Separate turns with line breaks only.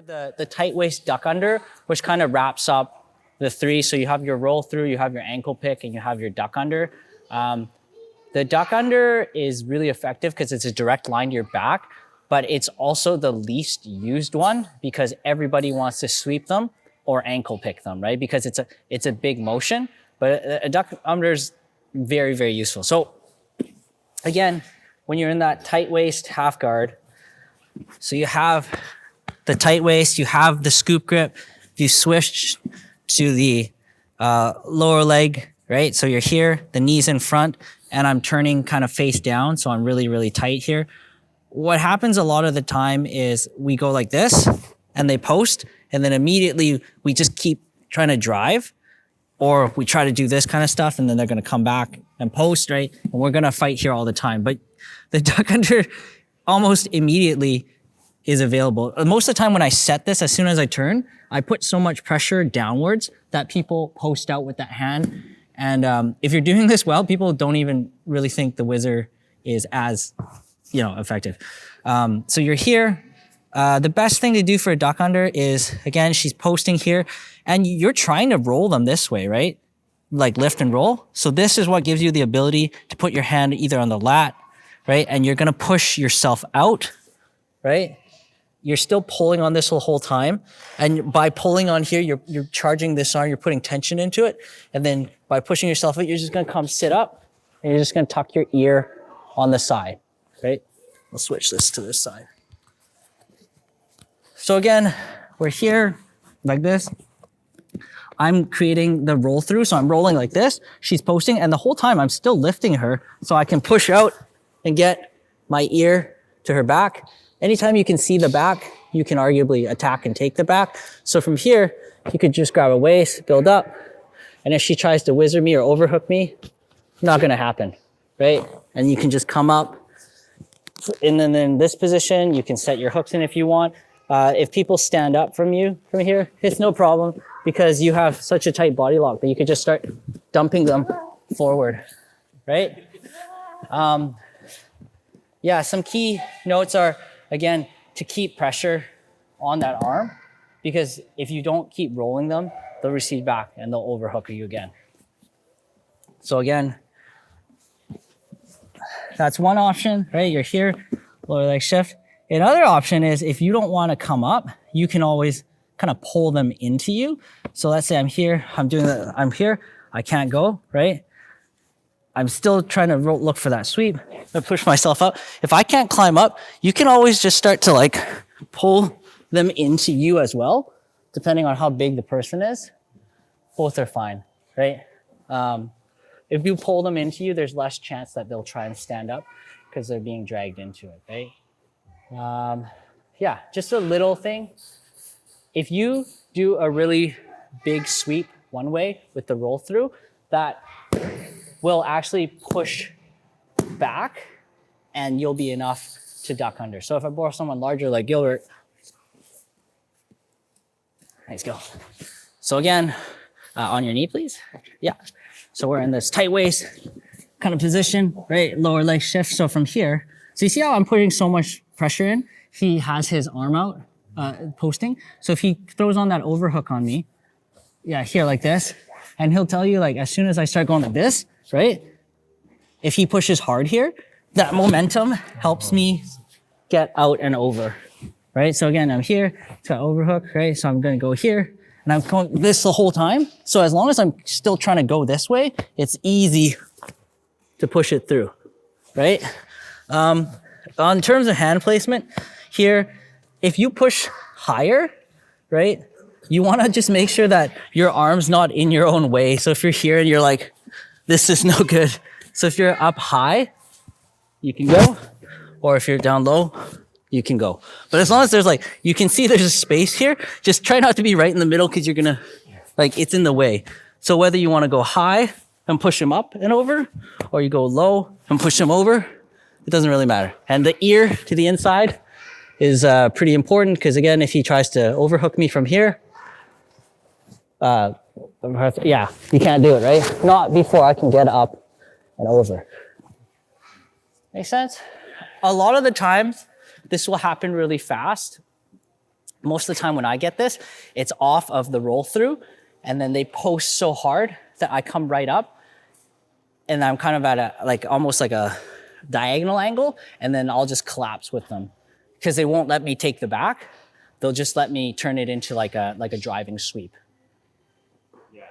The tight waist duck under, which kind of wraps up the three. So you have your roll through, you have your ankle pick, and you have your duck under. The duck under is really effective because it's a direct line to your back, but it's also the least used one because everybody wants to sweep them or ankle pick them, right? Because it's a big motion, but a duck under is very, very useful. So again, when you're in that tight waist half guard, so you have the tight waist, you have the scoop grip, you switch to the lower leg, right? So you're here, the knees in front, and I'm turning kind of face down, so I'm really, really tight here. What happens a lot of the time is we go like this, and they post, and then immediately we just keep trying to drive, or we try to do this kind of stuff, and then they're gonna come back and post, right? And we're gonna fight here all the time. But the duck under almost immediately is available. Most of the time when I set this, as soon as I turn, I put so much pressure downwards that people post out with that hand. And if you're doing this well, people don't even really think the whizzer is as, effective. So you're here. The best thing to do for a duck under is, again, she's posting here, and you're trying to roll them this way, right? Like lift and roll. So this is what gives you the ability to put your hand either on the lat, right? And you're gonna push yourself out, right? You're still pulling on this the whole time. And by pulling on here, you're charging this arm, you're putting tension into it. And then by pushing yourself out, you're just gonna come sit up, and you're just gonna tuck your ear on the side, right? We'll switch this to this side. So again, we're here like this. I'm creating the roll through, so I'm rolling like this. She's posting, and the whole time I'm still lifting her so I can push out and get my ear to her back. Anytime you can see the back, you can arguably attack and take the back. So from here, you could just grab a waist, build up, and if she tries to whizzer me or overhook me, not gonna happen, right? And you can just come up, and then in this position, you can set your hooks in if you want. If people stand up from you from here, it's no problem because you have such a tight body lock that you could just start dumping them forward, right? Yeah, some key notes are, again, to keep pressure on that arm, because if you don't keep rolling them, they'll recede back and they'll overhook you again. So again, that's one option, right? You're here, lower leg shift. Another option is if you don't want to come up, you can always kind of pull them into you. So let's say I'm here, I'm here, I can't go, right? I'm still trying to look for that sweep. I push myself up. If I can't climb up, you can always just start to pull them into you as well, depending on how big the person is. Both are fine, right? If you pull them into you, there's less chance that they'll try and stand up because they're being dragged into it, right? Yeah, just a little thing. If you do a really big sweep one way with the roll through, that will actually push back and you'll be enough to duck under. So if I borrow someone larger like Gilbert, nice go. So again, on your knee, please. Yeah. So we're in this tight waist kind of position, right? Lower leg shift. So from here, so you see how I'm putting so much pressure in? He has his arm out, posting. So if he throws on that overhook on me, yeah, here like this, and he'll tell you as soon as I start going like this, right? If he pushes hard here, that momentum helps me get out and over, right? So again, I'm here, it's got overhook, right? So I'm gonna go here, and I'm going this the whole time. So as long as I'm still trying to go this way, it's easy to push it through, right? On terms of hand placement, here, if you push higher, right? You wanna just make sure that your arm's not in your own way. So if you're here and you're like, this is no good. So if you're up high, you can go, or if you're down low, you can go. But as long as there's you can see there's a space here, just try not to be right in the middle because you're gonna, it's in the way. So whether you wanna go high and push him up and over, or you go low and push him over, it doesn't really matter. And the ear to the inside is pretty important because again, if he tries to overhook me from here, yeah, you can't do it, right? Not before I can get up and over. Make sense? A lot of the times, this will happen really fast. Most of the time when I get this, it's off of the roll through, and then they post so hard that I come right up, and I'm kind of at a, like almost like a diagonal angle, and then I'll just collapse with them. Because they won't let me take the back, they'll just let me turn it into like a driving sweep.
Yeah.